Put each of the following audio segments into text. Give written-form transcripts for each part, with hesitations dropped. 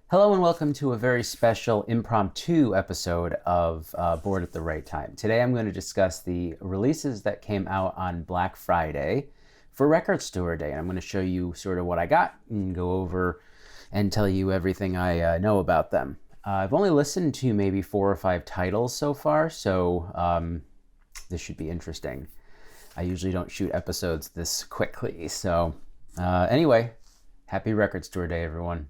Hello and welcome to a very special impromptu episode of Bored at the Right Time. Today I'm going to discuss the releases that came out on Black Friday for Record Store Day. And I'm going to show you sort of what I got and go over and tell you everything I know about them. I've only listened to maybe 4 or 5 titles so far, so this should be interesting. I usually don't shoot episodes this quickly. So anyway, happy Record Store Day, everyone.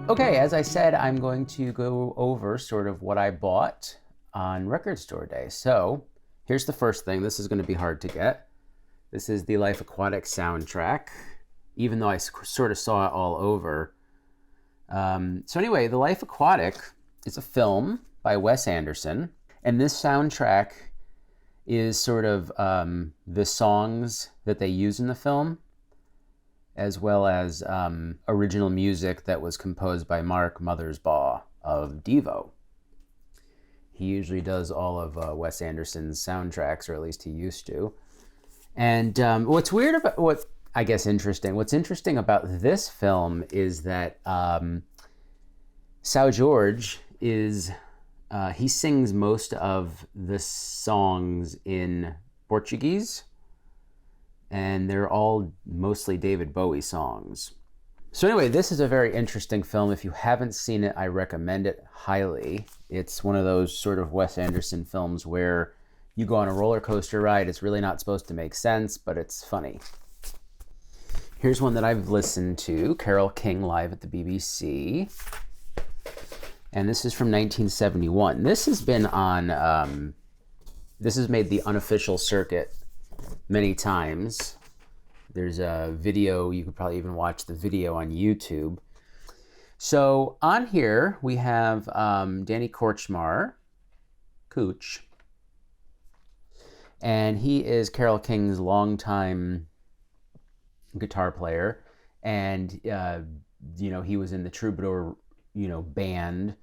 Okay, as I said, I'm going to go over sort of what I bought on Record Store Day. So here's the first thing. This is going to be hard to get. This is the Life Aquatic soundtrack, even though I sort of saw it all over. So anyway, the Life Aquatic is a film by Wes Anderson, and this soundtrack is sort of the songs that they use in the film, as well as original music that was composed by Mark Mothersbaugh of Devo. He usually does all of Wes Anderson's soundtracks, or at least he used to. And what's interesting about this film is that Seu Jorge he sings most of the songs in Portuguese, and they're all mostly David Bowie songs. So anyway, this is a very interesting film. If you haven't seen it, I recommend it highly. It's one of those sort of Wes Anderson films where you go on a roller coaster ride. It's really not supposed to make sense, but it's funny. Here's one that I've listened to, Carole King live at the BBC. And this is from 1971. This has been on, this has made the unofficial circuit many times. There's a video, you could probably even watch the video on YouTube. So on here we have Danny Korchmar, Cooch, and he is Carole King's longtime guitar player, and he was in the Troubadour band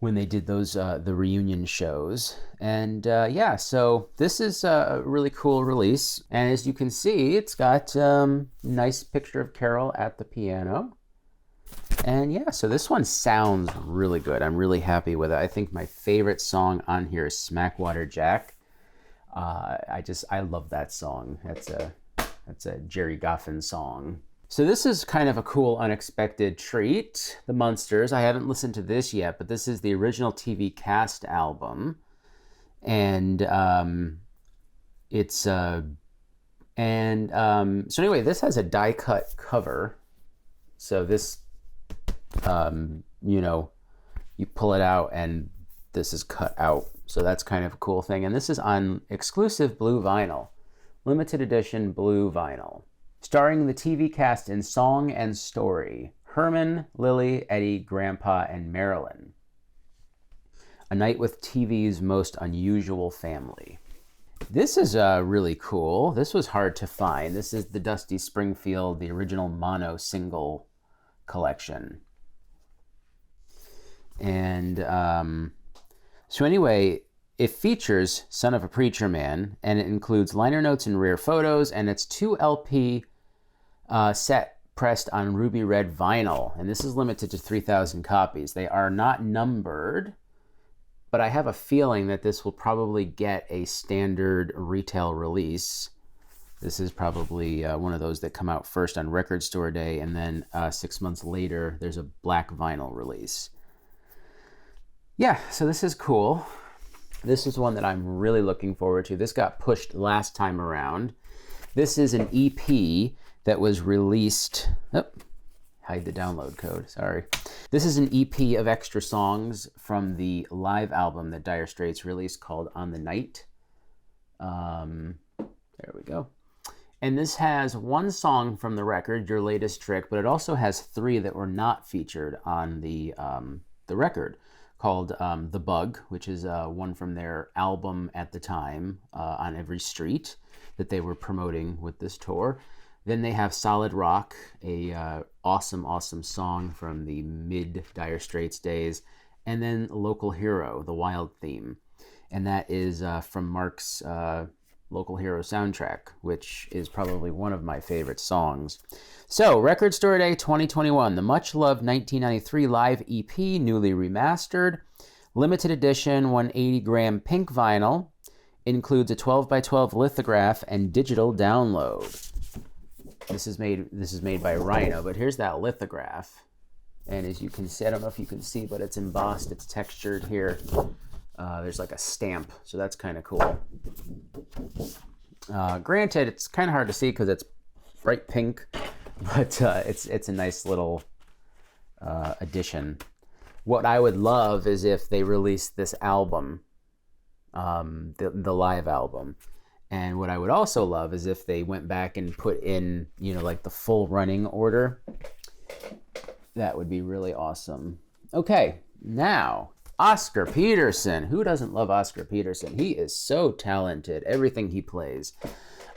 when they did those the reunion shows. And so this is a really cool release, and as you can see, it's got a nice picture of Carole at the piano. And so this one sounds really good. I'm really happy with it. I think my favorite song on here is Smackwater Jack. I love that song. That's a Jerry Goffin song. So this is kind of a cool unexpected treat. The Munsters. I haven't listened to this yet, but this is the original TV cast album. And so anyway, this has a die cut cover. So this you pull it out and this is cut out. So that's kind of a cool thing. And this is on exclusive blue vinyl, limited edition blue vinyl. Starring the TV cast in song and story, Herman, Lily, Eddie, Grandpa, and Marilyn. A night with TV's most unusual family. This is really cool. This was hard to find. This is the Dusty Springfield, the original mono single collection. And so anyway, it features Son of a Preacher Man, and it includes liner notes and rare photos, and it's 2 LP set pressed on ruby red vinyl, and this is limited to 3,000 copies. They are not numbered, but I have a feeling that this will probably get a standard retail release. This is probably one of those that come out first on Record Store Day, and then 6 months later, there's a black vinyl release. So this is cool. This is one that I'm really looking forward to. This got pushed last time around. This is an EP that was released. Hide the download code, sorry. This is an EP of extra songs from the live album that Dire Straits released called On the Night. There we go. And this has 1 song from the record, Your Latest Trick, but it also has 3 that were not featured on the record, called The Bug, which is one from their album at the time, On Every Street, that they were promoting with this tour. Then they have Solid Rock, a awesome song from the mid Dire Straits days. And then Local Hero, the Wild theme. And that is from Mark's Local Hero soundtrack, which is probably one of my favorite songs. So, Record Store Day 2021, the much-loved 1993 live EP, newly remastered. Limited edition 180-gram pink vinyl. Includes a 12x12 lithograph and digital download. This is made by Rhino, but here's that lithograph. And as you can see, I don't know if you can see, but it's embossed, it's textured here. There's like a stamp, so that's kind of cool. Granted, it's kind of hard to see because it's bright pink, but it's a nice little addition. What I would love is if they released this album, the live album. And what I would also love is if they went back and put in, like the full running order. That would be really awesome. Okay, now, Oscar Peterson. Who doesn't love Oscar Peterson? He is so talented, everything he plays.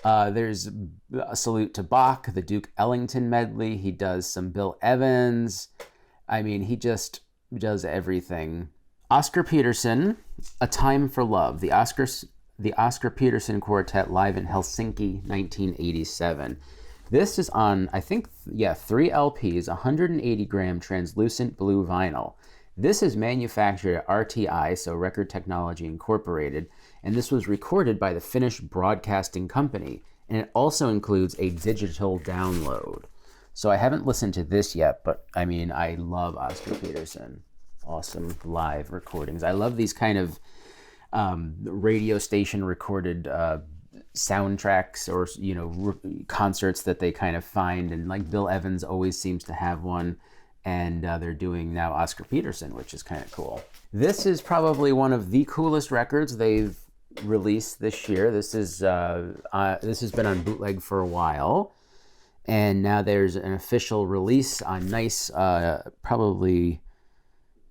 There's a salute to Bach, the Duke Ellington medley. He does some Bill Evans. I mean, he just does everything. Oscar Peterson, A Time for Love, the Oscar Peterson Quartet live in Helsinki, 1987. This is on, I think, 3 LPs, 180-gram translucent blue vinyl. This is manufactured at RTI, so Record Technology Incorporated, and this was recorded by the Finnish Broadcasting Company, and it also includes a digital download. So I haven't listened to this yet, but I mean, I love Oscar Peterson. Awesome live recordings. I love these kind of radio station recorded soundtracks or concerts that they kind of find, and like Bill Evans always seems to have one, and they're doing now Oscar Peterson, which is kind of cool. This is probably one of the coolest records they've released this year. This has been on bootleg for a while, and now there's an official release on nice probably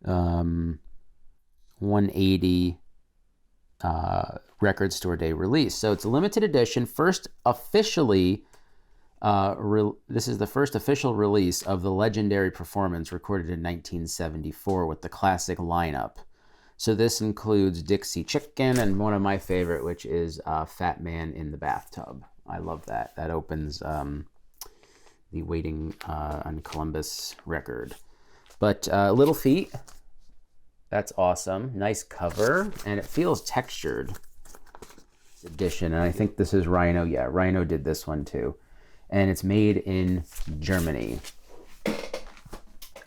180 Record Store Day release. So it's a limited edition, first officially, this is the first official release of the legendary performance recorded in 1974 with the classic lineup. So this includes Dixie Chicken and one of my favorite, which is Fat Man in the Bathtub. I love that. That opens the Waiting on Columbus record. But Little Feat, that's awesome. Nice cover, and it feels textured. Edition, and I think this is Rhino. Yeah, Rhino did this one too. And it's made in Germany.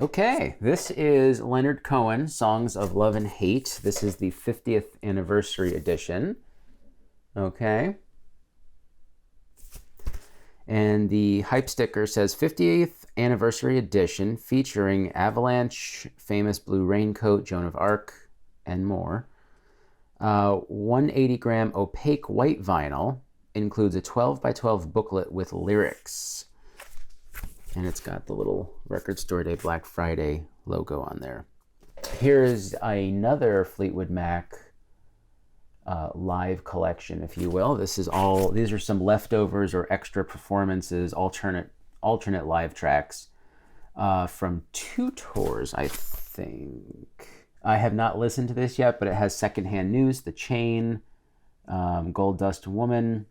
Okay, this is Leonard Cohen, Songs of Love and Hate. This is the 50th anniversary edition. Okay. And the hype sticker says 50th anniversary edition featuring Avalanche, Famous Blue Raincoat, Joan of Arc, and more. 180-gram opaque white vinyl. Includes a 12x12 booklet with lyrics. And it's got the little Record Store Day Black Friday logo on there. Here's another Fleetwood Mac live collection, if you will. These are some leftovers or extra performances, alternate live tracks from 2 tours, I think. I have not listened to this yet, but it has Secondhand News, The Chain, Gold Dust Woman,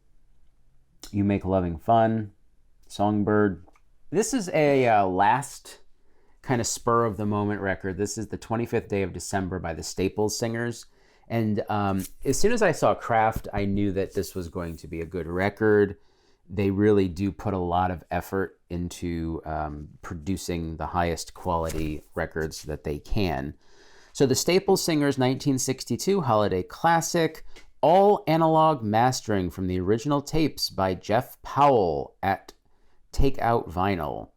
You Make Loving Fun, Songbird. This is a last kind of spur of the moment record. This is the 25th Day of December by the Staples Singers. And as soon as I saw Kraft, I knew that this was going to be a good record. They really do put a lot of effort into producing the highest quality records that they can. So the Staples Singers 1962 Holiday Classic, all analog mastering from the original tapes by Jeff Powell at Takeout Vinyl.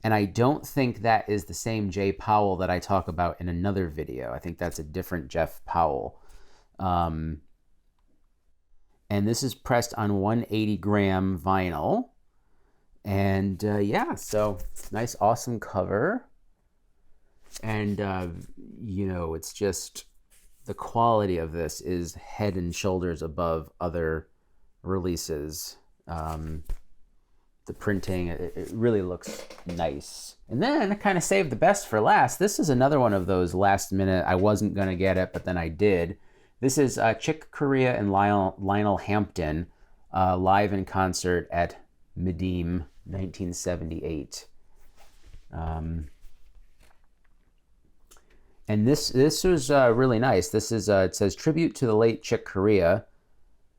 And I don't think that is the same Jay Powell that I talk about in another video. I think that's a different Jeff Powell. And this is pressed on 180-gram vinyl. And so nice, awesome cover. And, it's just the quality of this is head and shoulders above other releases. the printing, it really looks nice. And then I kind of saved the best for last. This is another one of those last minute, I wasn't going to get it, but then I did. This is Chick Corea and Lionel Hampton live in concert at Medem, 1978. And this was really nice. This is, it says, tribute to the late Chick Corea.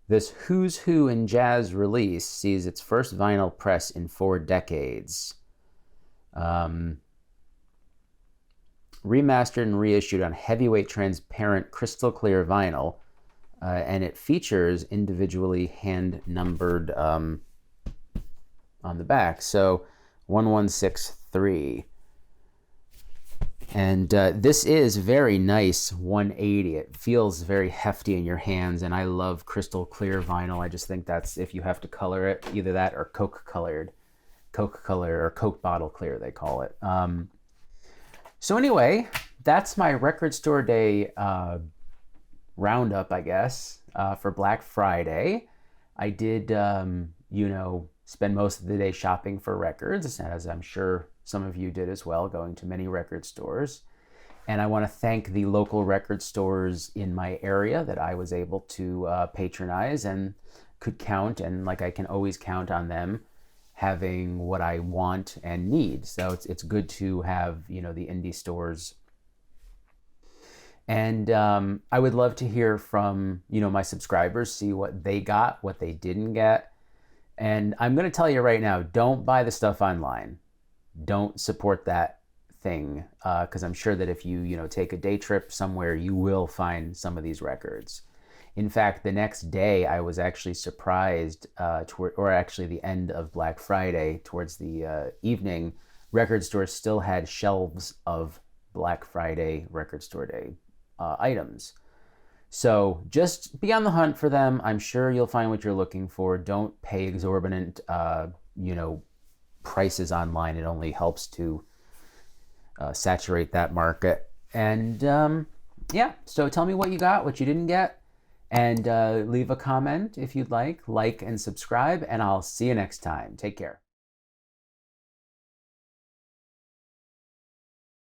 This Who's Who in Jazz release sees its first vinyl press in 4 decades. Remastered and reissued on heavyweight transparent crystal clear vinyl. And it features individually hand-numbered on the back. So 1163. And this is very nice 180. It feels very hefty in your hands, and I love crystal clear vinyl. I just think that's, if you have to color it, either that or Coke color or Coke bottle clear, they call it. So anyway, that's my record store day roundup, I guess, for Black Friday. I did, spend most of the day shopping for records, as I'm sure some of you did as well, going to many record stores. And I want to thank the local record stores in my area that I was able to patronize and could count, and like I can always count on them having what I want and need. So it's good to have, the indie stores. And I would love to hear from, my subscribers, see what they got, what they didn't get. And I'm going to tell you right now, don't buy the stuff online. Don't support that thing, because I'm sure that if you take a day trip somewhere, you will find some of these records. In fact, the next day I was actually surprised, or actually the end of Black Friday, towards the evening, record stores still had shelves of Black Friday record store day items. So just be on the hunt for them. I'm sure you'll find what you're looking for. Don't pay exorbitant, prices online. It only helps to saturate that market. And so tell me what you got, what you didn't get, and leave a comment if you'd like and subscribe, and I'll see you next time. Take care.